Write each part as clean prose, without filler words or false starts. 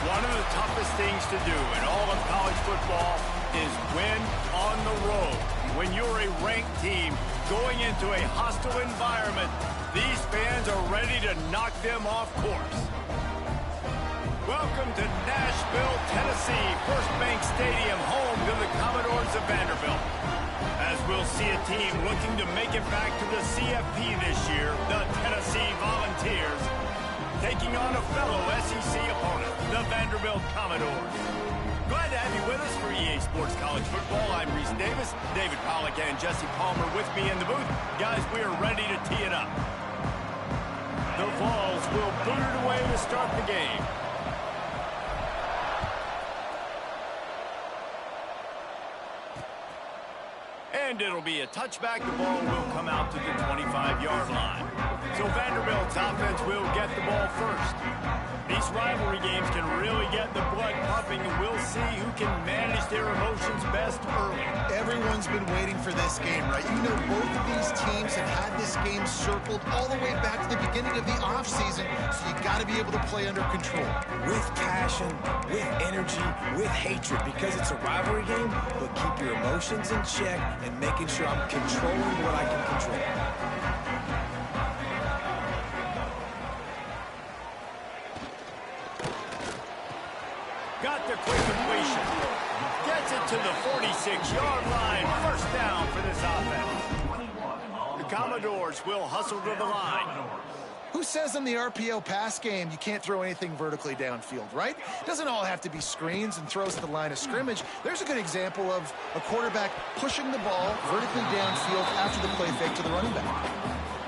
One of the toughest things to do in all of college football is win on the road. When you're a ranked team going into a hostile environment, these fans are ready to knock them off course. Welcome to Nashville, Tennessee, First Bank Stadium, home to the Commodores of Vanderbilt. As we'll see a team looking to make it back to the CFP this year, the Tennessee Volunteers, taking on a fellow SEC opponent, the Vanderbilt Commodores. Glad to have you with us for EA Sports College Football. I'm Reese Davis, David Pollack and Jesse Palmer with me in the booth. Guys, we are ready to tee it up. The Vols will boot it away to start the game. And it'll be a touchback. The ball will come out to the 25-yard line. So Vanderbilt's offense will get the ball first. These rivalry games can really get the blood pumping, and we'll see who can manage their emotions best early. Everyone's been waiting for this game, right? You know, both of these teams have had this game circled all the way back to the beginning of the offseason, so you got to be able to play under control. With passion, with energy, with hatred, because it's a rivalry game, but keep your emotions in check and making sure I'm controlling what I can control. Got the quick completion. Gets it to the 46-yard line. First down for this offense. The Commodores will hustle to the line. Who says in the RPO pass game you can't throw anything vertically downfield, right? Doesn't all have to be screens and throws at the line of scrimmage. There's a good example of a quarterback pushing the ball vertically downfield after the play fake to the running back.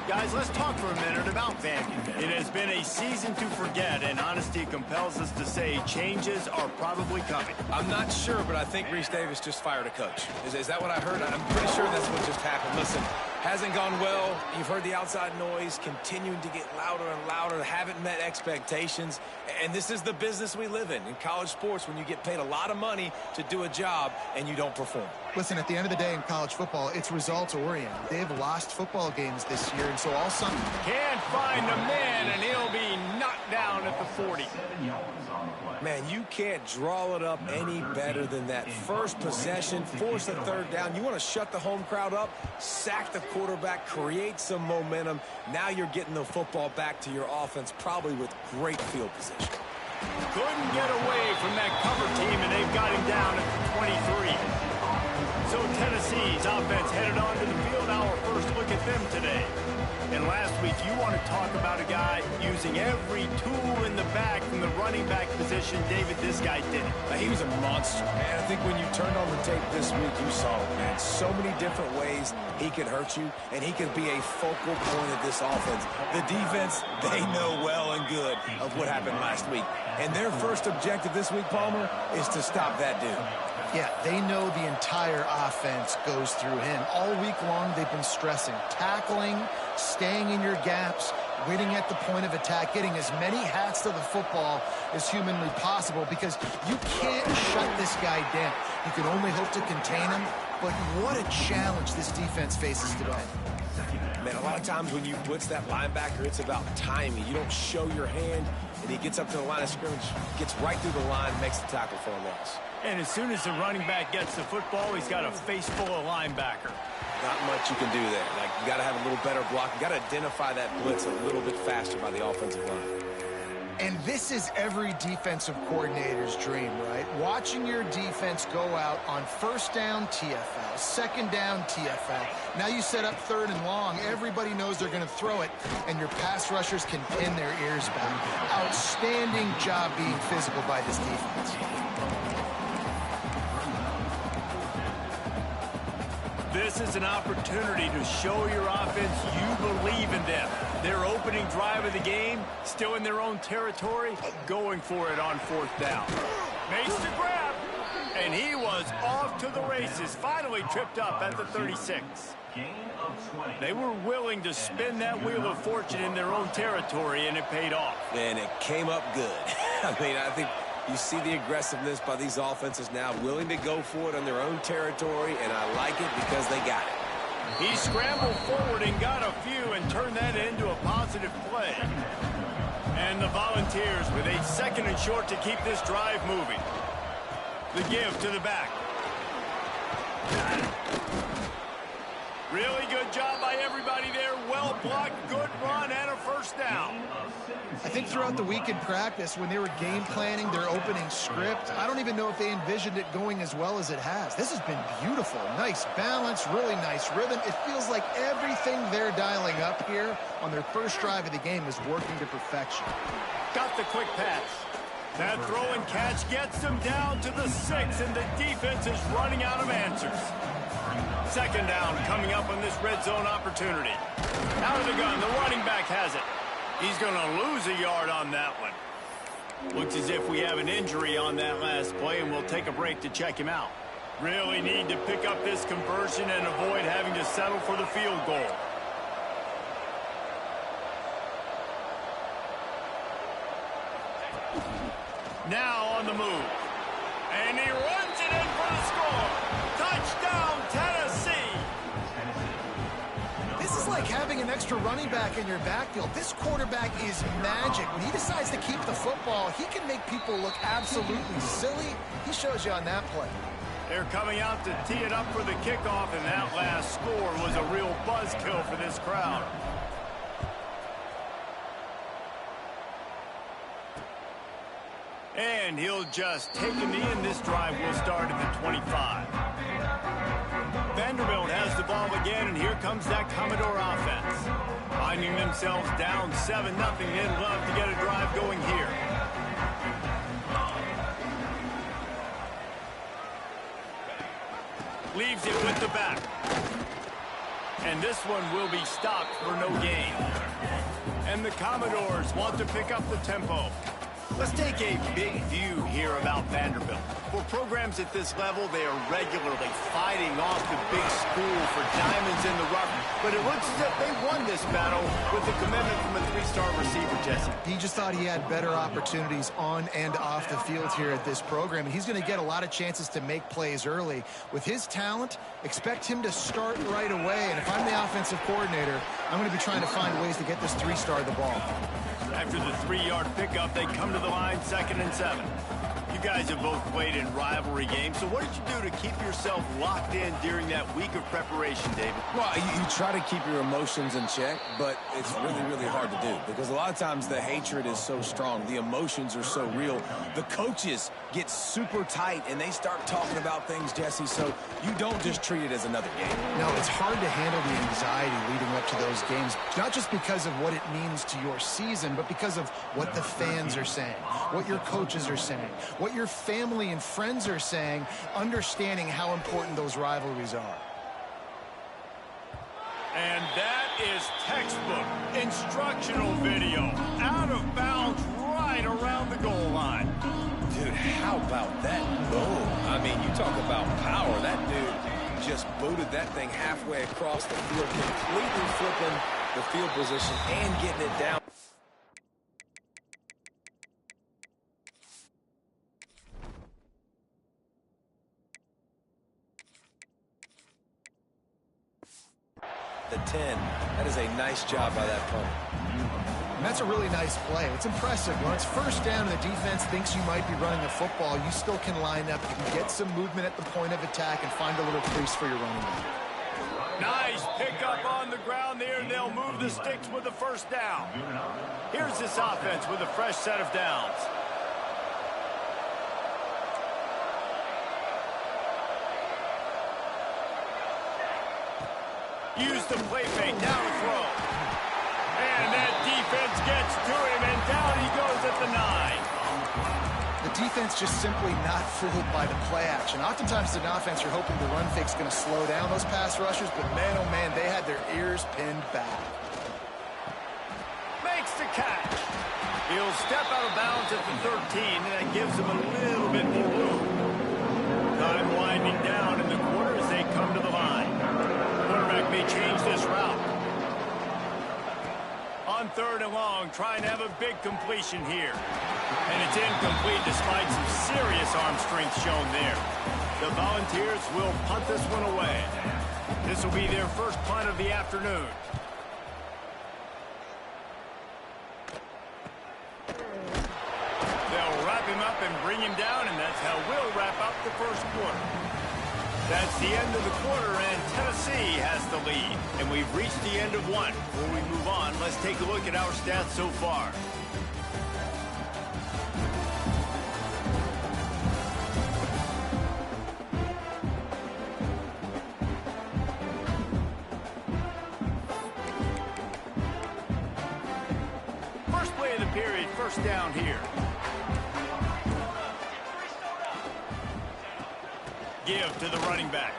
Guys, let's talk for a minute about Vandy. It has been a season to forget, and honesty compels us to say changes are probably coming. I'm not sure, but I think Reese Davis just fired a coach. Is that what I heard? I'm pretty sure that's what just happened. Listen, hasn't gone well. You've heard the outside noise continuing to get louder and louder. Haven't met expectations. And this is the business we live in college sports, when you get paid a lot of money to do a job and you don't perform. Listen, at the end of the day in college football, it's results-oriented. They have lost football games this year, and so all summer. Can't find the man, and he'll be knocked down at the 40. Man, you can't draw it up any better than that. First possession, force a third down. You want to shut the home crowd up, sack the quarterback, create some momentum. Now you're getting the football back to your offense, probably with great field position. Couldn't get away from that cover team, and they've got him down at the 23. So Tennessee's offense headed onto the field. Our first look at them today. And last week, you want to talk about a guy using every tool in the bag from the running back position. David, this guy did it. He was a monster, man. I think when you turned on the tape this week, you saw it, man. So many different ways he could hurt you, and he could be a focal point of this offense. The defense, they know well and good of what happened last week. And their first objective this week, Palmer, is to stop that dude. Yeah, they know the entire offense goes through him. All week long, they've been stressing tackling, staying in your gaps, waiting at the point of attack, getting as many hats to the football as humanly possible, because you can't shut this guy down. You can only hope to contain him, but what a challenge this defense faces today. Man, a lot of times when you blitz that linebacker, it's about timing. You don't show your hand, and he gets up to the line of scrimmage, gets right through the line, makes the tackle for a loss. And as soon as the running back gets the football, he's got a face full of linebacker. Not much you can do there. Like, you got to have a little better block. You got to identify that blitz a little bit faster by the offensive line. And this is every defensive coordinator's dream, right? Watching your defense go out on first down TFL, second down TFL. Now you set up third and long. Everybody knows they're going to throw it, and your pass rushers can pin their ears back. Outstanding job being physical by this defense. This is an opportunity to show your offense you believe in them. Their opening drive of the game, still in their own territory, going for it on fourth down. Makes the grab, and he was off to the races, finally tripped up at the 36. They were willing to spin that wheel of fortune in their own territory, and it paid off. And it came up good. I mean, I think you see the aggressiveness by these offenses now, willing to go for it on their own territory, and I like it because they got it. He scrambled forward and got a few and turned that into a positive play. And the Volunteers with a 2nd and short to keep this drive moving. The give to the back. Really good job by everybody there. Well blocked, good run, and a first down. I think throughout the week in practice, when they were game planning their opening script, I don't even know if they envisioned it going as well as it has. This has been beautiful. Nice balance, really nice rhythm. It feels like everything they're dialing up here on their first drive of the game is working to perfection. Got the quick pass. That throw and catch gets them down to the 6, and the defense is running out of answers. 2nd down coming up on this red zone opportunity. Out of the gun, the running back has it. He's going to lose a yard on that one. Looks as if we have an injury on that last play, and we'll take a break to check him out. Really need to pick up this conversion and avoid having to settle for the field goal. Now on the move. And he runs it in for the score. Touchdown, Tennessee. This is like having an extra running back in your backfield. This quarterback is magic. When he decides to keep the football, he can make people look absolutely silly. He shows you on that play. They're coming out to tee it up for the kickoff, and that last score was a real buzzkill for this crowd. And he'll just take him in. This drive will start at the 25. Vanderbilt has the ball again, and here comes that Commodore offense. Finding themselves down 7-0, they'd love to get a drive going here. Leaves it with the back. And this one will be stopped for no gain. And the Commodores want to pick up the tempo. Let's take a big view here about Vanderbilt. For programs at this level, they are regularly fighting off the big school for diamonds in the rough. But it looks as if they won this battle with the commitment from a 3-star receiver, Jesse. He just thought he had better opportunities on and off the field here at this program. And he's going to get a lot of chances to make plays early. With his talent, expect him to start right away. And if I'm the offensive coordinator, I'm going to be trying to find ways to get this 3-star the ball. After the 3-yard pickup, they come to the line 2nd and 7. You guys have both played in rivalry games, so what did you do to keep yourself locked in during that week of preparation, David? Well, you try to keep your emotions in check, but it's really, really hard to do because a lot of times the hatred is so strong. The emotions are so real. The coaches get super tight, and they start talking about things, Jesse, so you don't just treat it as another game. No, it's hard to handle the anxiety leading up to those games, not just because of what it means to your season, but because of what the fans are saying, what your coaches are saying, what your family and friends are saying, understanding how important those rivalries are. And that is textbook instructional video. Out of bounds right around the goal line. Dude, how about that boom? I mean, you talk about power. That dude just booted that thing halfway across the field, completely flipping the field position and getting it down. The 10. That is a nice job by that punter. And that's a really nice play. It's impressive. When it's first down and the defense thinks you might be running the football, you still can line up. You can get some movement at the point of attack and find a little crease for your running back. Nice pickup on the ground there. They'll move the sticks with the first down. Here's this offense with a fresh set of downs. Use the play fake, now to throw. And that defense gets to him, and down he goes at the 9. The defense just simply not fooled by the play action. Oftentimes, an offense, you're hoping the run fake's going to slow down those pass rushers, but man, oh man, they had their ears pinned back. Makes the catch. He'll step out of bounds at the 13, and that gives him a little bit more room. Time winding down in the quarter as they come to the line. Quarterback may change this route. On 3rd and long, trying to have a big completion here. And it's incomplete despite some serious arm strength shown there. The Volunteers will punt this one away. This will be their first punt of the afternoon. bring him down, and that's how we'll wrap up the first quarter. That's the end of the quarter, and Tennessee has the lead. And we've reached the end of one. Before we move on, let's take a look at our stats so far. First play of the period, first down here. Give to the running back.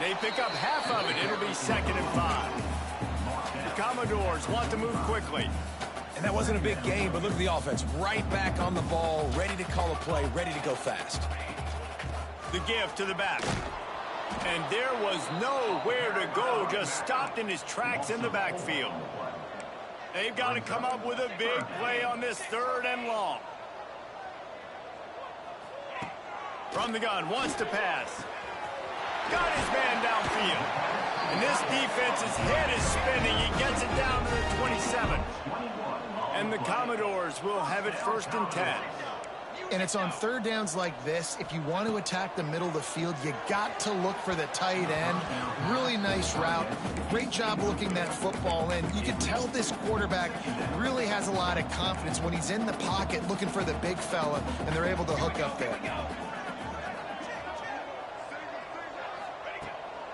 They pick up half of it. It'll be 2nd and 5. The Commodores want to move quickly. And that wasn't a big game, but look at the offense. Right back on the ball, ready to call a play, ready to go fast. The give to the back. And there was nowhere to go, just stopped in his tracks in the backfield. They've got to come up with a big play on this 3rd and long. From the gun, wants to pass. Got his man downfield. And this defense's head is spinning. He gets it down to the 27. And the Commodores will have it 1st and 10. And it's on 3rd downs like this. If you want to attack the middle of the field, you got to look for the tight end. Really nice route. Great job looking that football in. You can tell this quarterback really has a lot of confidence when he's in the pocket looking for the big fella, and they're able to hook up there.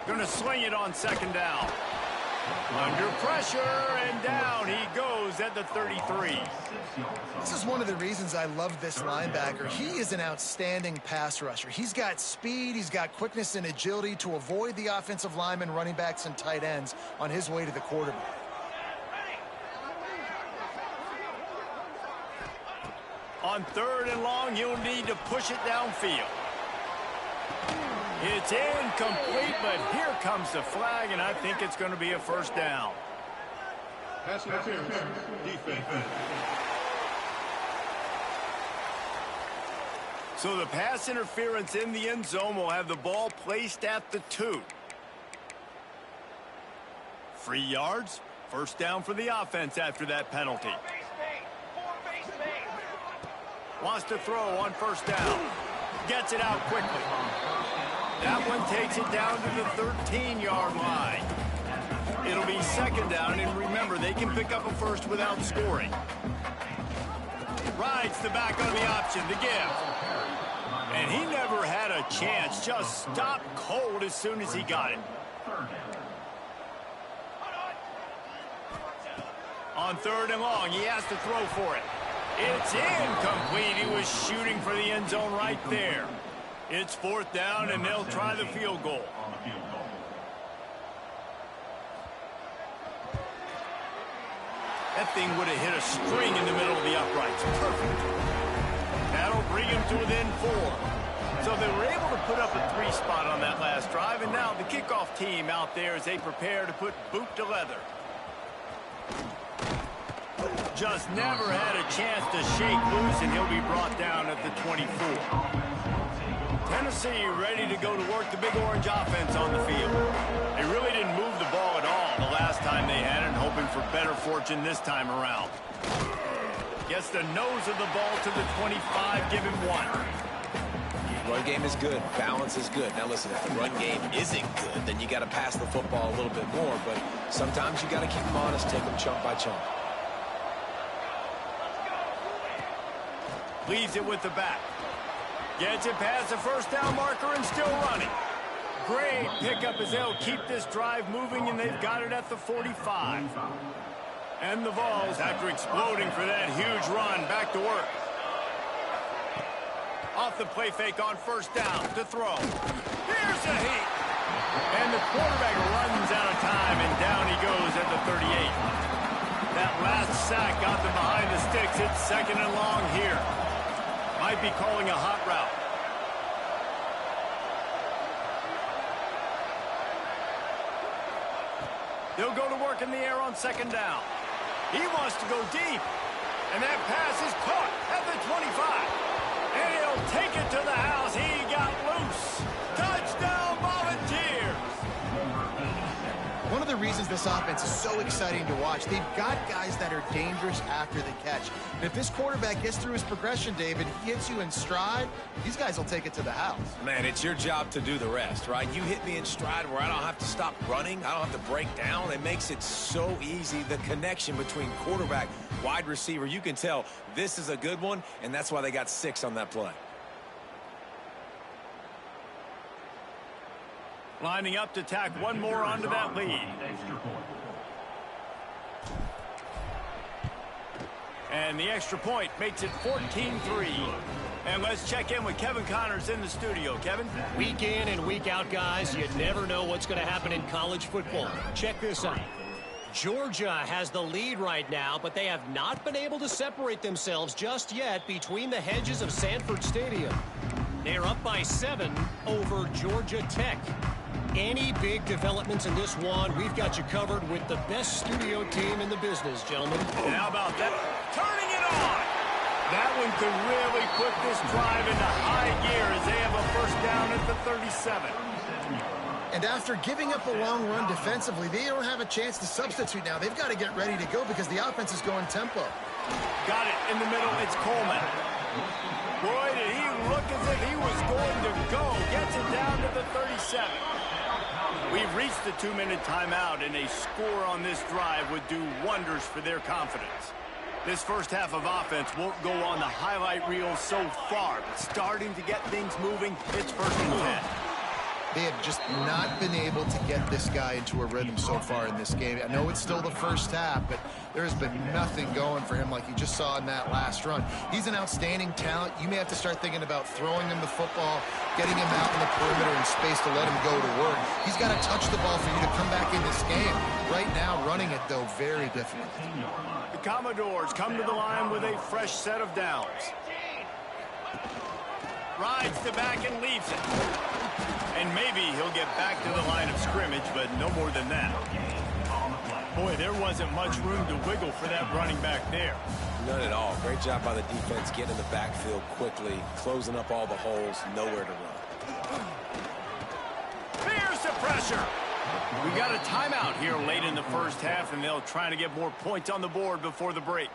Going to sling it on 2nd down. Under pressure, and down he goes at the 33. This is one of the reasons I love this linebacker. He is an outstanding pass rusher. He's got speed, he's got quickness and agility to avoid the offensive linemen, running backs, and tight ends on his way to the quarterback. On 3rd and long, you'll need to push it downfield. It's incomplete, but here comes the flag, and I think it's going to be a 1st down. Pass interference, defense. So the pass interference in the end zone will have the ball placed at the 2. 3 yards, 1st down for the offense after that penalty. Wants to throw on 1st down. Gets it out quickly. That one takes it down to the 13-yard line. It'll be 2nd down, and remember, they can pick up a 1st without scoring. Rides the back on the option, the give. And he never had a chance, just stopped cold as soon as he got it. On 3rd and long, he has to throw for it. It's incomplete. He was shooting for the end zone right there. It's 4th down, and they'll try the field goal. That thing would have hit a string in the middle of the uprights. Perfect. That'll bring him to within 4. So they were able to put up a 3 spot on that last drive, and now the kickoff team out there as they prepare to put boot to leather. Just never had a chance to shake loose, and he'll be brought down at the 24. Tennessee ready to go to work the Big Orange offense on the field. They really didn't move the ball at all the last time they had it, hoping for better fortune this time around. Gets the nose of the ball to the 25, give him 1. Run game is good. Balance is good. Now listen, if the run game isn't good, then you got to pass the football a little bit more, but sometimes you got to keep them honest, take them chunk by chunk. Leaves it with the back. Gets it past the 1st down marker and still running. Great pickup as they'll keep this drive moving, and they've got it at the 45. And the Vols, after exploding for that huge run, back to work. Off the play fake on 1st down to throw. Here's a heat. And the quarterback runs out of time, and down he goes at the 38. That last sack got them behind the sticks. It's 2nd and long here. Might be calling a hot route. They'll go to work in the air on 2nd down. He wants to go deep. And that pass is caught at the 25. And he'll take it to the house. He got loose. Touchdown, Volunteers. One of of the reasons this offense is so exciting to watch. They've got guys that are dangerous after the catch. And if this quarterback gets through his progression, David, he hits you in stride, these guys will take it to the house. Man, it's your job to do the rest, right? You hit me in stride where I don't have to stop running. I don't have to break down. It makes it so easy. The connection between quarterback, wide receiver, you can tell this is a good one, and that's why they got 6 on that play. Lining up to tack one more onto that lead. And the extra point makes it 14-3. And let's check in with Kevin Connors in the studio. Kevin? Week in and week out, guys, you never know what's going to happen in college football. Check this out. Georgia has the lead right now, but they have not been able to separate themselves just yet between the hedges of Sanford Stadium. They're up by 7 over Georgia Tech. Any big developments in this one, we've got you covered with the best studio team in the business, gentlemen. And how about that? Turning it on! That one could really put this drive into high gear as they have a first down at the 37. And after giving up a long run defensively, they don't have a chance to substitute now. They've got to get ready to go because the offense is going tempo. Got it in the middle. It's Coleman. Boy, did he look as if he was going to go. Gets it down to the 37. We've reached the 2-minute timeout, and a score on this drive would do wonders for their confidence. This first half of offense won't go on the highlight reel so far, but starting to get things moving, it's 1st and 10. They have just not been able to get this guy into a rhythm so far in this game. I know it's still the first half, but there has been nothing going for him like you just saw in that last run. He's an outstanding talent. You may have to start thinking about throwing him the football, getting him out in the perimeter in space to let him go to work. He's got to touch the ball for you to come back in this game. Right now, running it, though, very difficult. The Commodores come to the line with a fresh set of downs. Rides the back and leaves it. And maybe he'll get back to the line of scrimmage, but no more than that. Boy, there wasn't much room to wiggle for that running back there. None at all. Great job by the defense getting in the backfield quickly, closing up all the holes, nowhere to run. Here's the pressure. We got a timeout here late in the first half, and they'll try to get more points on the board before the break.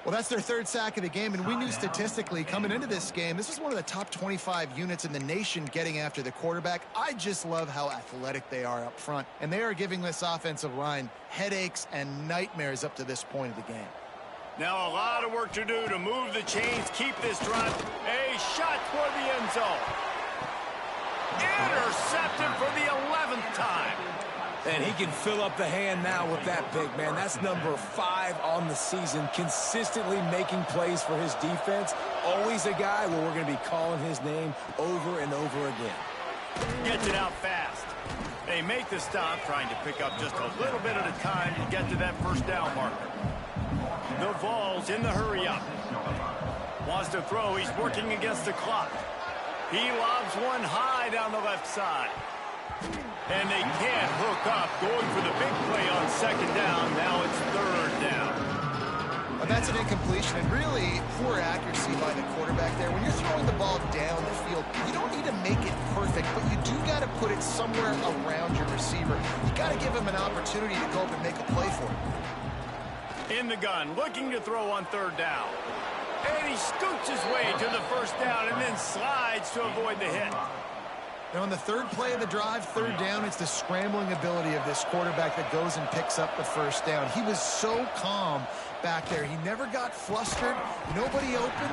Well, that's their 3rd sack of the game, and we knew statistically coming into this game, this is one of the top 25 units in the nation getting after the quarterback. I just love how athletic they are up front, and they are giving this offensive line headaches and nightmares up to this point of the game. Now a lot of work to do to move the chains, keep this drive. A shot toward the end zone. Intercepted for the 11th time. And he can fill up the hand now with that big man. That's number 5 on the season, consistently making plays for his defense. Always a guy where we're going to be calling his name over and over again. Gets it out fast. They make the stop, trying to pick up just a little bit at a time to get to that first down marker. The Vols in the hurry-up. Wants to throw. He's working against the clock. He lobs one high down the left side. And they can't hook up, going for the big play on 2nd down. Now it's 3rd down. Well, that's an incompletion, and really poor accuracy by the quarterback there. When you're throwing the ball down the field, you don't need to make it perfect, but you do got to put it somewhere around your receiver. You got to give him an opportunity to go up and make a play for him. In the gun, looking to throw on 3rd down. And he scoots his way to the first down and then slides to avoid the hit. Now on the 3rd play of the drive, 3rd down, it's the scrambling ability of this quarterback that goes and picks up the first down. He was so calm back there. He never got flustered. Nobody open,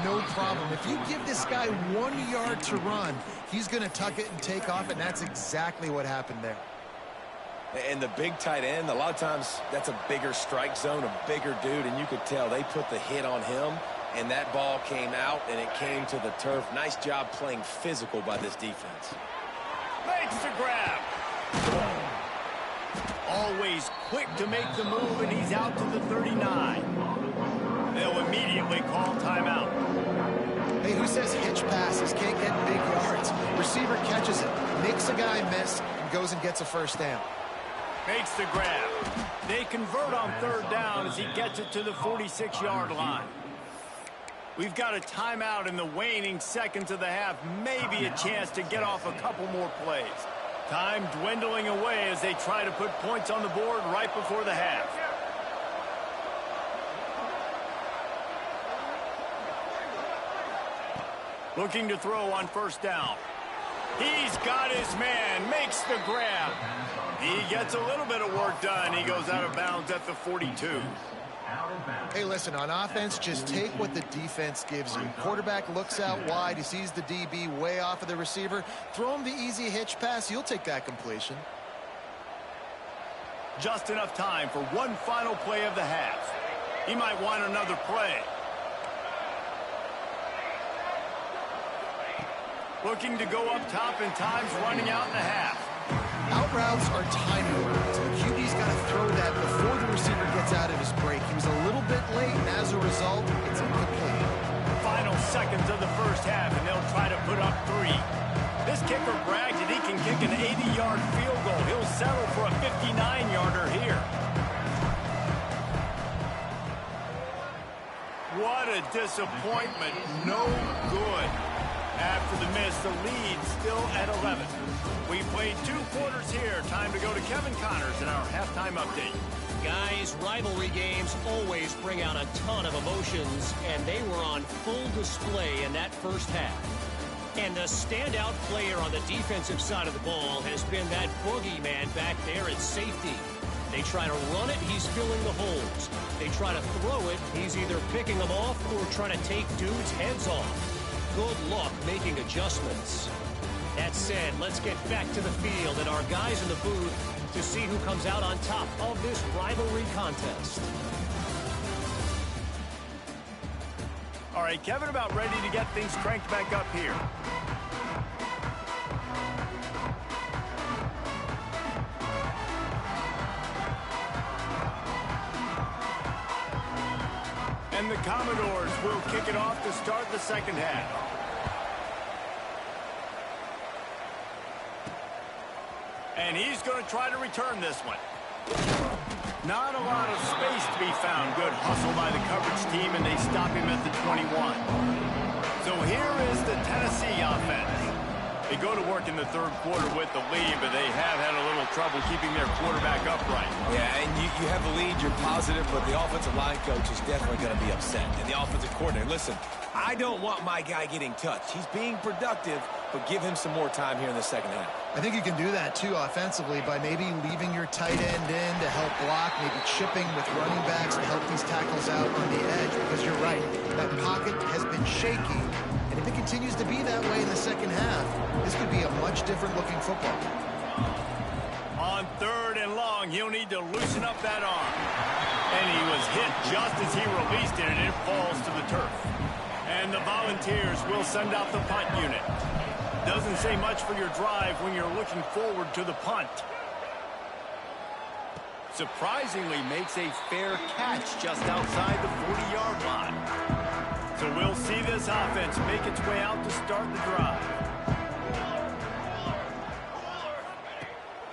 no problem. If you give this guy 1 yard to run, he's going to tuck it and take off, and that's exactly what happened there. And the big tight end, a lot of times that's a bigger strike zone, a bigger dude, and you could tell they put the hit on him. And that ball came out, and it came to the turf. Nice job playing physical by this defense. Makes the grab. Always quick to make the move, and he's out to the 39. They'll immediately call timeout. Hey, who says hitch passes can't get big yards? Receiver catches it, makes a guy miss, and goes and gets a first down. Makes the grab. They convert on 3rd down as he gets it to the 46-yard line. We've got a timeout in the waning seconds of the half. Maybe a chance to get off a couple more plays. Time dwindling away as they try to put points on the board right before the half. Looking to throw on first down. He's got his man, makes the grab. He gets a little bit of work done. He goes out of bounds at the 42. Hey, listen, on offense, just take what the defense gives you. Quarterback looks out wide. He sees the DB way off of the receiver. Throw him the easy hitch pass. You'll take that completion. Just enough time for one final play of the half. He might want another play. Looking to go up top, and time's running out in the half. Out routes are timing routes. The QB's got to throw that before the receiver gets out of his break. He was a little bit late, and as a result, it's incomplete. Final seconds of the first half, and they'll try to put up 3. This kicker brags that he can kick an 80-yard field goal. He'll settle for a 59-yarder here. What a disappointment. No good. After the miss, the lead still at 11. We played 2 quarters here. Time to go to Kevin Connors in our halftime update. Guys, rivalry games always bring out a ton of emotions, and they were on full display in that first half. And the standout player on the defensive side of the ball has been that boogeyman back there at safety. They try to run it, he's filling the holes. They try to throw it, he's either picking them off or trying to take dudes' heads off. Good luck making adjustments. That said, let's get back to the field and our guys in the booth to see who comes out on top of this rivalry contest. All right, Kevin, about ready to get things cranked back up here. And the Commodores will kick it off to start the second half. And he's going to try to return this one. Not a lot of space to be found. Good hustle by the coverage team, and they stop him at the 21. So here is the Tennessee offense. They go to work in the third quarter with the lead, but they have had a little trouble keeping their quarterback upright. Yeah, and you have the lead, you're positive, but the offensive line coach is definitely going to be upset. And the offensive coordinator, listen, I don't want my guy getting touched. He's being productive, but give him some more time here in the second half. I think you can do that, too, offensively, by maybe leaving your tight end in to help block, maybe chipping with running backs to help these tackles out on the edge, because you're right, that pocket has been shaky, and if it continues to be that way in the second half, this could be a much different-looking football. On 3rd and long, he'll need to loosen up that arm. And he was hit just as he released it, and it falls to the turf. And the Volunteers will send out the punt unit. Doesn't say much for your drive when you're looking forward to the punt. Surprisingly makes a fair catch just outside the 40-yard line. So we'll see this offense make its way out to start the drive.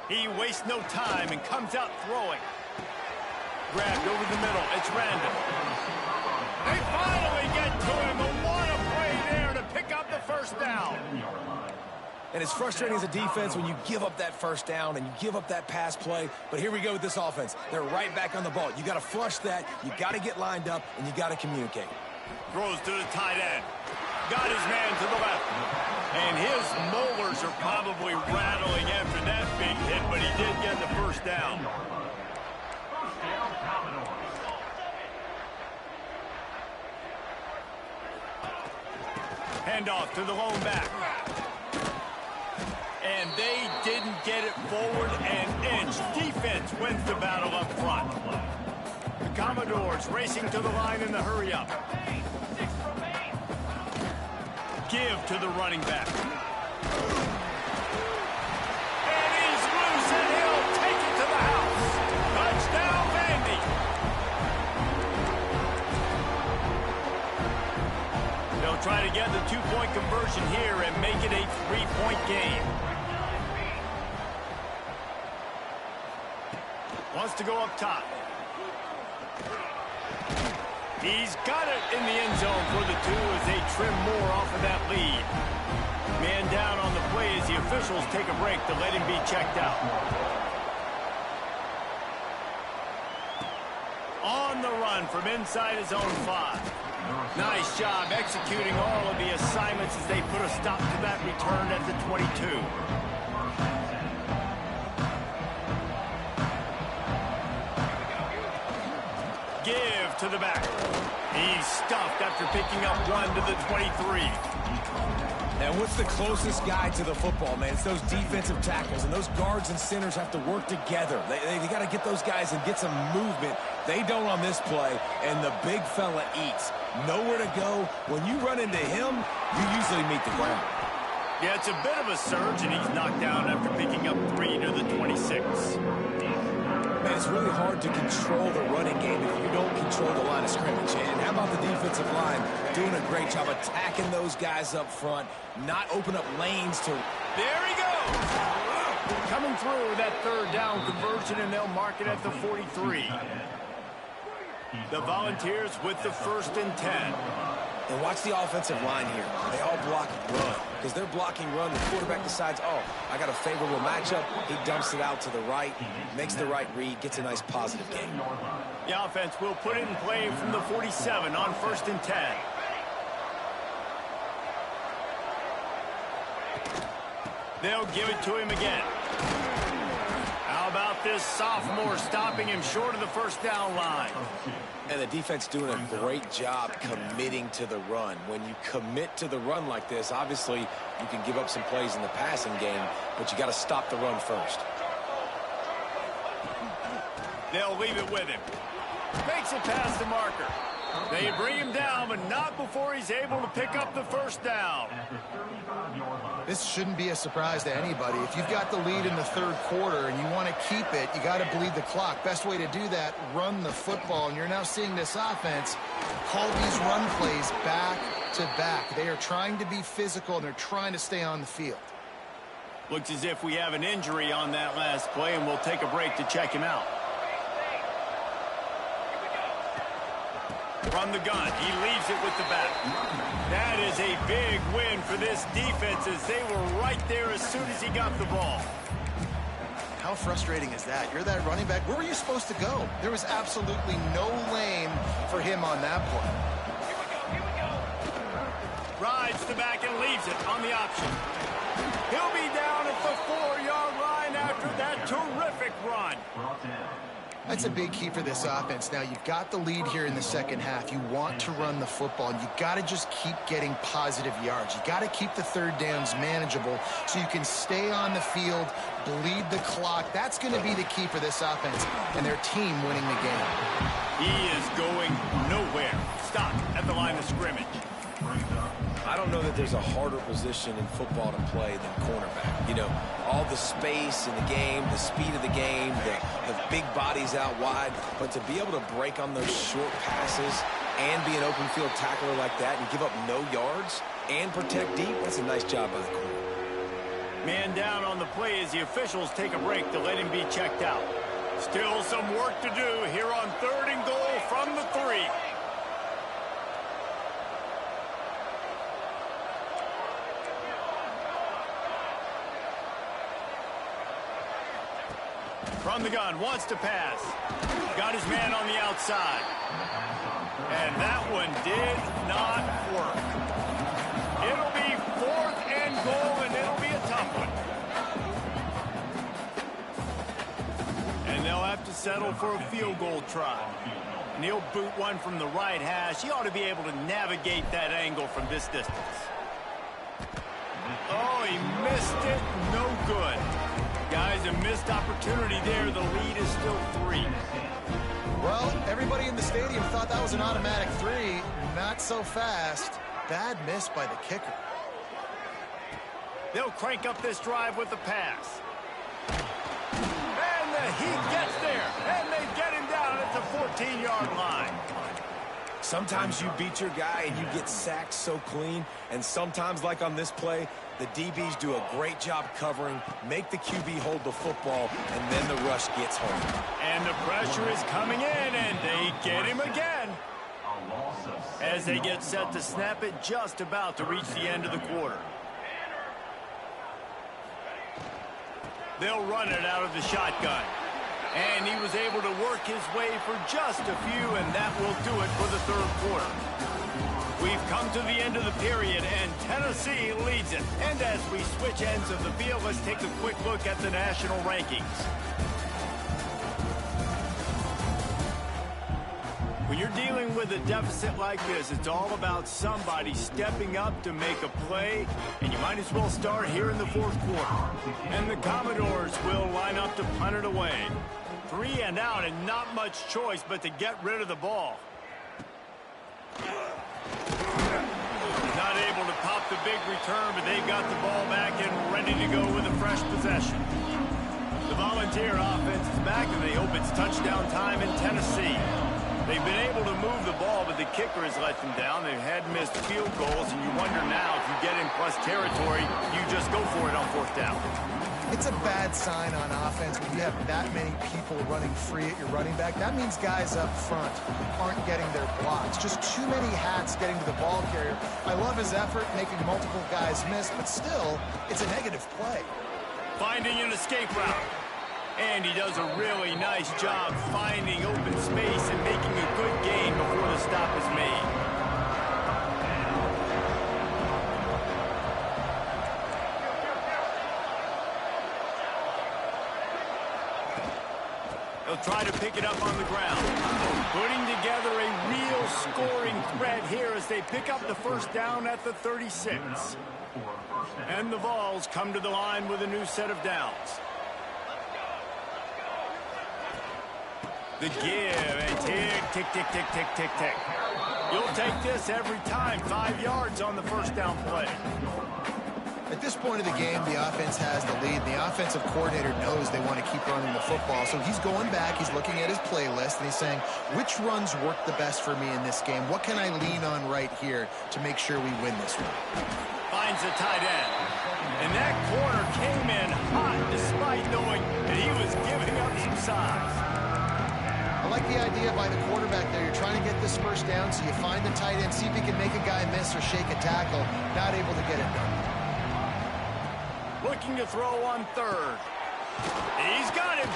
He wastes no time and comes out throwing. Grabbed over the middle. It's Randall. They finally get to him. What a play there to pick up the first down. And it's frustrating as a defense when you give up that first down and you give up that pass play. But here we go with this offense. They're right back on the ball. You got to flush that. You got to get lined up, and you got to communicate. Throws to the tight end. Got his man to the left. And his molars are probably rattling after that big hit, but he did get the first down. Handoff to the lone back. And they didn't get it forward an inch. Defense wins the battle up front. The Commodores racing to the line in the hurry-up. Give to the running back. And he's loose, and he'll take it to the house. Touchdown, Vandy. They'll try to get the two-point conversion here and make it a three-point game. Wants to go up top. He's got it in the end zone for the 2 as they trim more off off of that lead. Man down on the play as the officials take a break to let him be checked out. On the run from inside his own 5. Nice job executing all of the assignments as they put a stop to that return at the 22. Give to the back. He's stuffed after picking up 1 to the 23. And what's the closest guy to the football, man? It's those defensive tackles, and those guards and centers have to work together. They got to get those guys and get some movement. They don't on this play, and the big fella eats. Nowhere to go. When you run into him, you usually meet the ground. Yeah, it's a bit of a surge, and he's knocked down after picking up 3 to the 26. Man, it's really hard to control the running game if you don't control the line of scrimmage. And how about the defensive line doing a great job attacking those guys up front, not open up lanes to... There he goes! Coming through that third down conversion, and they'll mark it at the 43. The Volunteers with the 1st and 10. And watch the offensive line here. They all block run. Because they're blocking run, the quarterback decides, oh, I got a favorable matchup. He dumps it out to the right, makes the right read, gets a nice positive gain. The offense will put it in play from the 47 on 1st and 10. They'll give it to him again. How about this sophomore stopping him short of the 1st down line? And the defense doing a great job committing to the run. When you commit to the run like this, obviously you can give up some plays in the passing game, but you got to stop the run first. They'll leave it with him. Makes it past the marker. They bring him down, but not before he's able to pick up the 1st down. This shouldn't be a surprise to anybody. If you've got the lead in the 3rd quarter and you want to keep it, you got to bleed the clock. Best way to do that, run the football. And you're now seeing this offense call these run plays back to back. They are trying to be physical, and they're trying to stay on the field. Looks as if we have an injury on that last play, and we'll take a break to check him out. From the gun, he leaves it with the back. That is a big win for this defense as they were right there as soon as he got the ball. How frustrating is that? You're that running back. Where were you supposed to go? There was absolutely no lane for him on that play. Rides the back and leaves it on the option. He'll be down at the 4-yard line after that terrific run. That's a big key for this offense. Now, you've got the lead here in the 2nd half. You want to run the football, and you got to just keep getting positive yards. You got to keep the 3rd downs manageable so you can stay on the field, bleed the clock. That's going to be the key for this offense and their team winning the game. He is going nowhere. Stop at the line of scrimmage. I don't know that there's a harder position in football to play than cornerback. You know, all the space in the game, the speed of the game, the big bodies out wide. But to be able to break on those short passes and be an open field tackler like that and give up no yards and protect deep, that's a nice job by the corner. Man down on the play as the officials take a break to let him be checked out. Still some work to do here on 3rd and goal from the 3. From the gun, wants to pass. Got his man on the outside. And that one did not work. It'll be 4th and goal, and it'll be a tough one. And they'll have to settle for a field goal try. And he'll boot one from the right hash. He ought to be able to navigate that angle from this distance. Oh, he missed it. No good. Guys, a missed opportunity there. The lead is still 3. Well, everybody in the stadium thought that was an automatic 3. Not so fast. Bad miss by the kicker. They'll crank up this drive with the pass. And he gets there. And they get him down at the 14-yard line. Sometimes you beat your guy and you get sacked so clean. And sometimes, like on this play, the DBs do a great job covering, make the QB hold the football, and then the rush gets home. And the pressure is coming in, and they get him again. as they get set to snap it, just about to reach the end of the quarter. They'll run it out of the shotgun. And he was able to work his way for just a few, and that will do it for the third quarter. We've come to the end of the period, and Tennessee leads it. And as we switch ends of the field, let's take a quick look at the national rankings. When you're dealing with a deficit like this, it's all about somebody stepping up to make a play, and you might as well start here in the fourth quarter. And the Commodores will line up to punt it away. 3 and out, and not much choice but to get rid of the ball. Not able to pop the big return, but they've got the ball back and ready to go with a fresh possession. The Volunteer offense is back, and they hope it's touchdown time in Tennessee. They've been able to move the ball, but the kicker has let them down. They've had missed field goals, and you wonder now if you get in plus territory, you just go for it on fourth down. It's a bad sign on offense when you have that many people running free at your running back. That means guys up front aren't getting their blocks. Just too many hats getting to the ball carrier. I love his effort, making multiple guys miss, but still, it's a negative play. Finding an escape route. And he does a really nice job finding open space and making a good gain before the stop is made. They'll try to pick it up on the ground. Putting together a real scoring threat here as they pick up the first down at the 36. And the Vols come to the line with a new set of downs. The give, and tick, tick, tick, tick, tick, tick, tick. You'll take this every time. 5 yards on the first down play. At this point of the game, the offense has the lead. The offensive coordinator knows they want to keep running the football. So he's going back, he's looking at his playlist, and he's saying, which runs work the best for me in this game? What can I lean on right here to make sure we win this one? Finds a tight end. And that corner came in hot despite knowing that he was giving up some size. I like the idea by the quarterback there. You're trying to get this first down, so you find the tight end, see if you can make a guy miss or shake a tackle. Not able to get it done. Looking to throw on third. He's got him.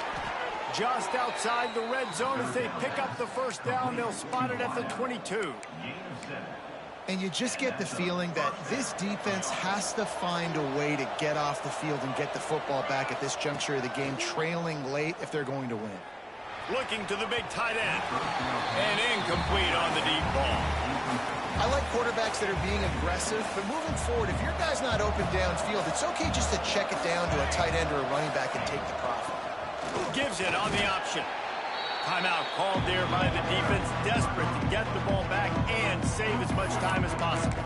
Just outside the red zone as they pick up the first down. They'll spot it at the 22. And you just get the feeling that this defense has to find a way to get off the field and get the football back at this juncture of the game, trailing late if they're going to win. Looking to the big tight end. And incomplete on the deep ball. I like quarterbacks that are being aggressive, but moving forward, if your guy's not open downfield, it's okay just to check it down to a tight end or a running back and take the profit. Gives it on the option. Timeout called there by the defense, desperate to get the ball back and save as much time as possible.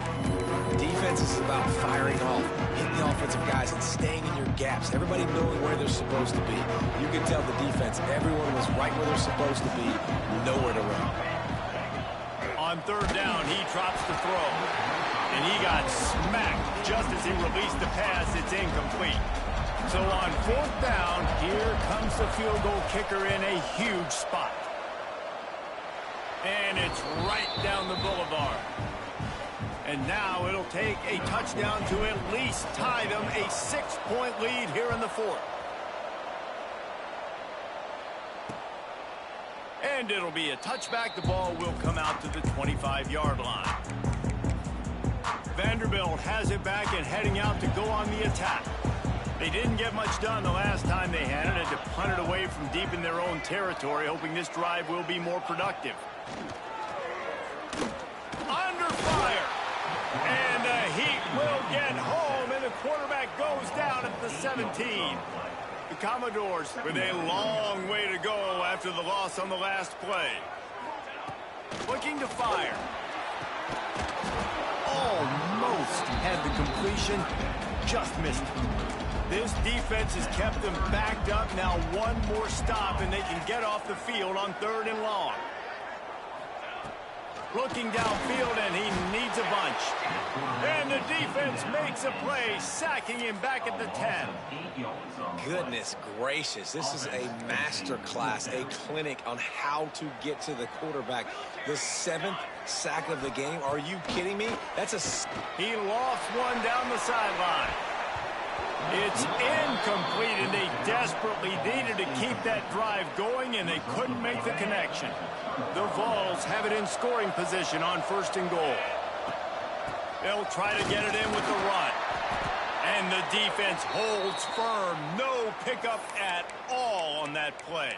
Defense is about firing off, hitting the offensive guys, and staying in your gaps. Everybody knowing where they're supposed to be. You can tell the defense, everyone was right where they're supposed to be, nowhere to run. On third down, he drops the throw. And he got smacked just as he released the pass. It's incomplete. So on fourth down, here comes the field goal kicker in a huge spot. And it's right down the boulevard. And now it'll take a touchdown to at least tie them a 6-point lead here in the fourth. And it'll be a touchback. The ball will come out to the 25-yard line. Vanderbilt has it back and heading out to go on the attack. They didn't get much done the last time they had it. Had to punt it away from deep in their own territory, hoping this drive will be more productive. Under fire. And the Heat will get home, and the quarterback goes down at the 17. The Commodores with a long way to go after the loss on the last play. Looking to fire. Almost had the completion, just missed it. This defense has kept them backed up. Now one more stop, and they can get off the field on third and long. Looking downfield, and he needs a bunch. And the defense makes a play, sacking him back at the 10. Goodness gracious, this is a master class, a clinic on how to get to the quarterback. The 7th sack of the game. Are you kidding me? He lost one down the sideline. It's incomplete, and they desperately needed to keep that drive going, and they couldn't make the connection. The Vols have it in scoring position on 1st and goal. They'll try to get it in with the run. And the defense holds firm. No pickup at all on that play.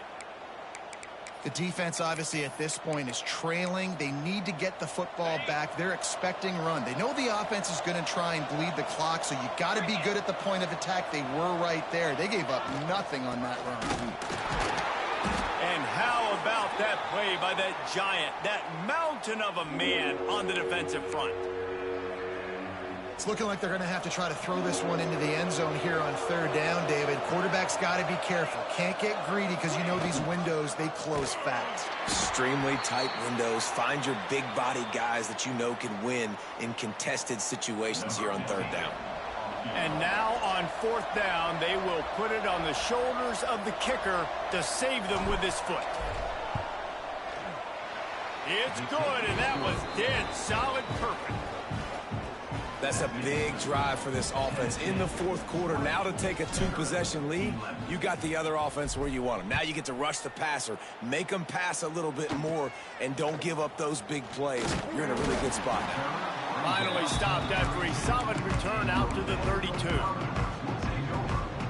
The defense, obviously, at this point is trailing. They need to get the football back. They're expecting run. They know the offense is going to try and bleed the clock, so you got to be good at the point of attack. They were right there. They gave up nothing on that run. And how about that play by that giant, that mountain of a man on the defensive front? It's looking like they're going to have to try to throw this one into the end zone here on 3rd down, David. Quarterback's got to be careful. Can't get greedy because you know these windows, they close fast. Extremely tight windows. Find your big body guys that you know can win in contested situations here on 3rd down. And now on 4th down, they will put it on the shoulders of the kicker to save them with his foot. It's good, and that was dead solid, perfect. That's a big drive for this offense in the 4th quarter. Now to take a 2-possession lead, you got the other offense where you want them. Now you get to rush the passer, make them pass a little bit more, and don't give up those big plays. You're in a really good spot now. Finally stopped after a solid return out to the 32.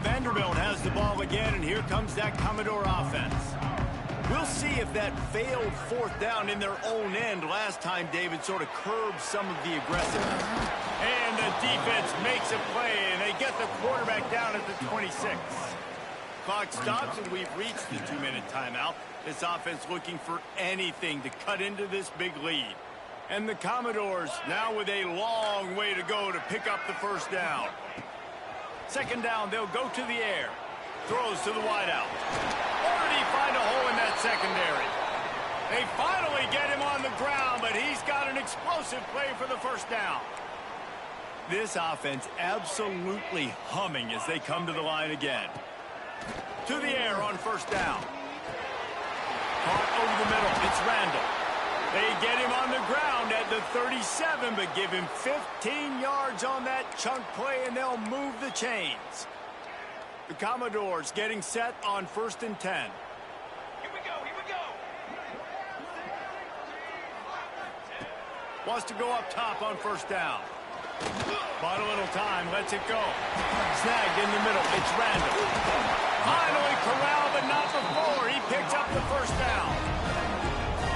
Vanderbilt has the ball again, and here comes that Commodore offense. We'll see if that failed 4th down in their own end last time, David, sort of curbed some of the aggressiveness. And the defense makes a play, and they get the quarterback down at the 26. Clock stops, and we've reached the 2-minute timeout. This offense looking for anything to cut into this big lead. And the Commodores now with a long way to go to pick up the 1st down. 2nd down, they'll go to the air. Throws to the wideout. Or did he find a hole in that secondary? They finally get him on the ground, but he's got an explosive play for the 1st down. This offense absolutely humming as they come to the line again. To the air on 1st down. Caught over the middle. It's Randall. They get him on the ground at the 37, but give him 15 yards on that chunk play, and they'll move the chains. The Commodores getting set on 1st and 10. Here we go, here we go. Wants to go up top on 1st down. Bought a little time, lets it go. Snagged in the middle, it's Randall. Finally corralled, but not before. He picks up the 1st down.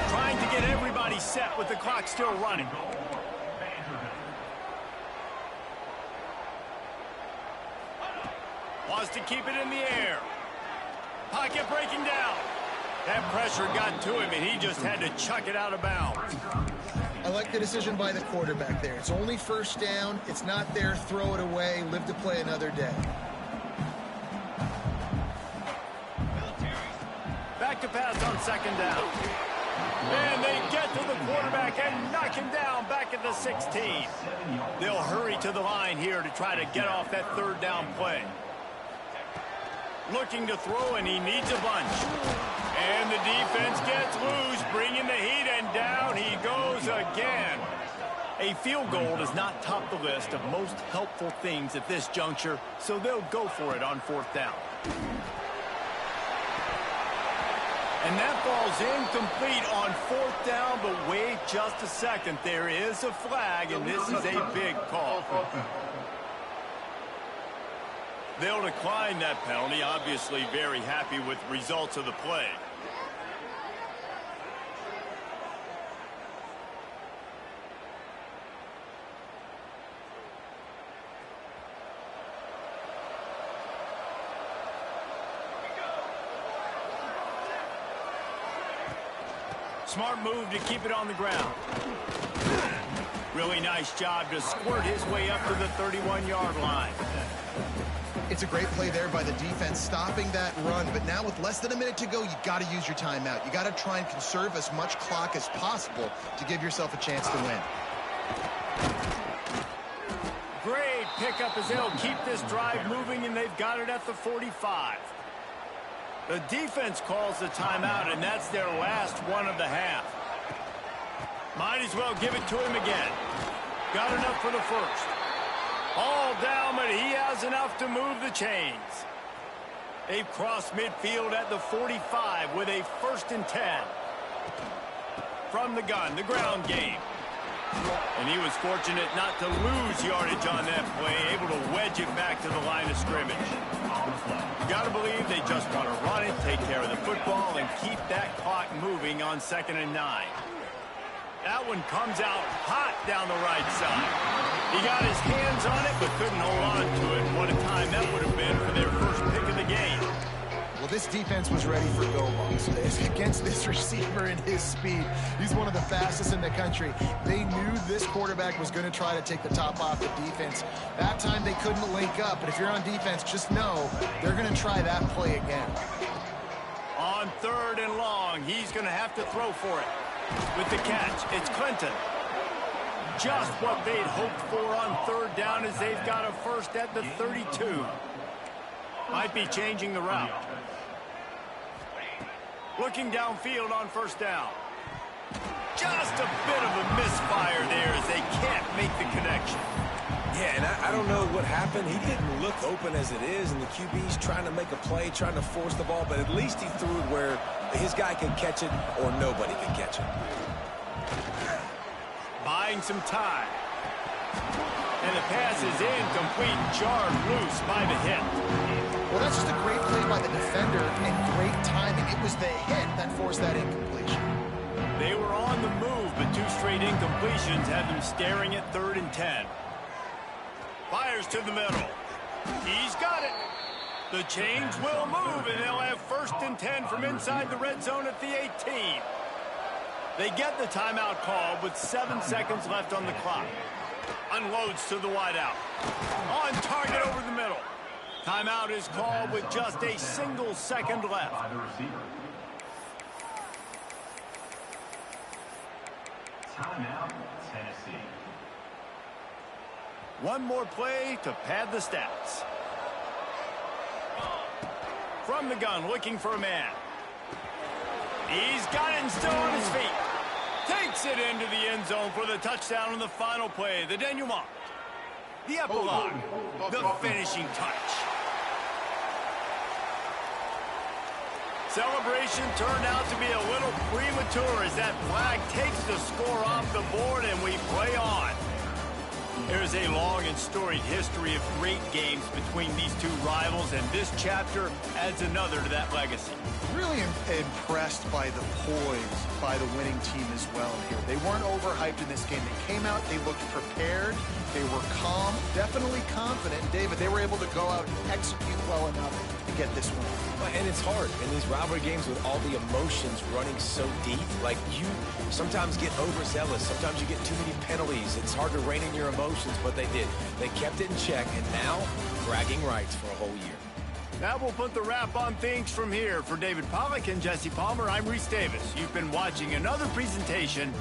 Trying to get everybody set with the clock still running. Wants to keep it in the air. Pocket breaking down. That pressure got to him, and he just had to chuck it out of bounds. I like the decision by the quarterback there. It's only 1st down. It's not there. Throw it away. Live to play another day. Back to pass on 2nd down. And they get to the quarterback and knock him down back at the 16. They'll hurry to the line here to try to get off that 3rd down play. Looking to throw, and he needs a bunch. And the defense gets loose, bringing the heat, and down he goes again. A field goal does not top the list of most helpful things at this juncture, so they'll go for it on 4th down. And that ball's incomplete on 4th down, but wait just a second. There is a flag, and this is a big call. They'll decline that penalty, obviously very happy with the results of the play. Smart move to keep it on the ground. Really nice job to squirt his way up to the 31-yard line. It's a great play there by the defense, stopping that run. But now with less than a minute to go, you got to use your timeout. You got to try and conserve as much clock as possible to give yourself a chance to win. Great pickup as they'll keep this drive moving, and they've got it at the 45. The defense calls the timeout, and that's their last one of the half. Might as well give it to him again. Got enough for the first. All down, but he has enough to move the chains. They've crossed midfield at the 45 with a 1st and 10. From the gun, the ground game. And he was fortunate not to lose yardage on that play, able to wedge it back to the line of scrimmage. You got to believe they just want to run it, take care of the football, and keep that clock moving on 2nd and 9. That one comes out hot down the right side. He got his hands on it, but couldn't hold on to it. What a time that would have been for their first pick of the game. Well, this defense was ready for go balls. Against this receiver and his speed, he's one of the fastest in the country. They knew this quarterback was going to try to take the top off the defense. That time they couldn't link up, but if you're on defense, just know they're going to try that play again. On 3rd and long, he's going to have to throw for it. With the catch, it's Clinton. Just what they'd hoped for on 3rd down as they've got a first at the 32. Might be changing the route. Looking downfield on 1st down. Just a bit of a misfire there as they can't make the connection. Yeah, and I don't know what happened. He didn't look open as it is, and the QB's trying to make a play, trying to force the ball, but at least he threw it where his guy could catch it or nobody could catch it. Buying some time. And the pass is incomplete, jarred loose by the hit. Well, that's just a great play by the defender and great timing. It was the hit that forced that incompletion. They were on the move, but 2 straight incompletions had them staring at 3rd and 10. Fires to the middle. He's got it. The chains will move, and they'll have 1st and 10 from inside the red zone at the 18. They get the timeout call with 7 seconds left on the clock. Unloads to the wideout. On target over the middle. Timeout is called with just a single second left. Timeout, Tennessee. One more play to pad the stats. From the gun, looking for a man. He's got it and still on his feet. Takes it into the end zone for the touchdown on the final play. The denouement. The epilogue. The finishing touch. Celebration turned out to be a little premature as that flag takes the score off the board and we play on. There's a long and storied history of great games between these two rivals, and this chapter adds another to that legacy. Really impressed by the poise by the winning team as well here. They weren't overhyped in this game. They came out, they looked prepared, they were calm, definitely confident. David, they were able to go out and execute well enough to get this win. And it's hard in these rivalry games with all the emotions running so deep. Like, you sometimes get overzealous. Sometimes you get too many penalties. It's hard to rein in your emotions, but they did. They kept it in check, and now bragging rights for a whole year. That will put the wrap on things from here. For David Pollack and Jesse Palmer, I'm Reese Davis. You've been watching another presentation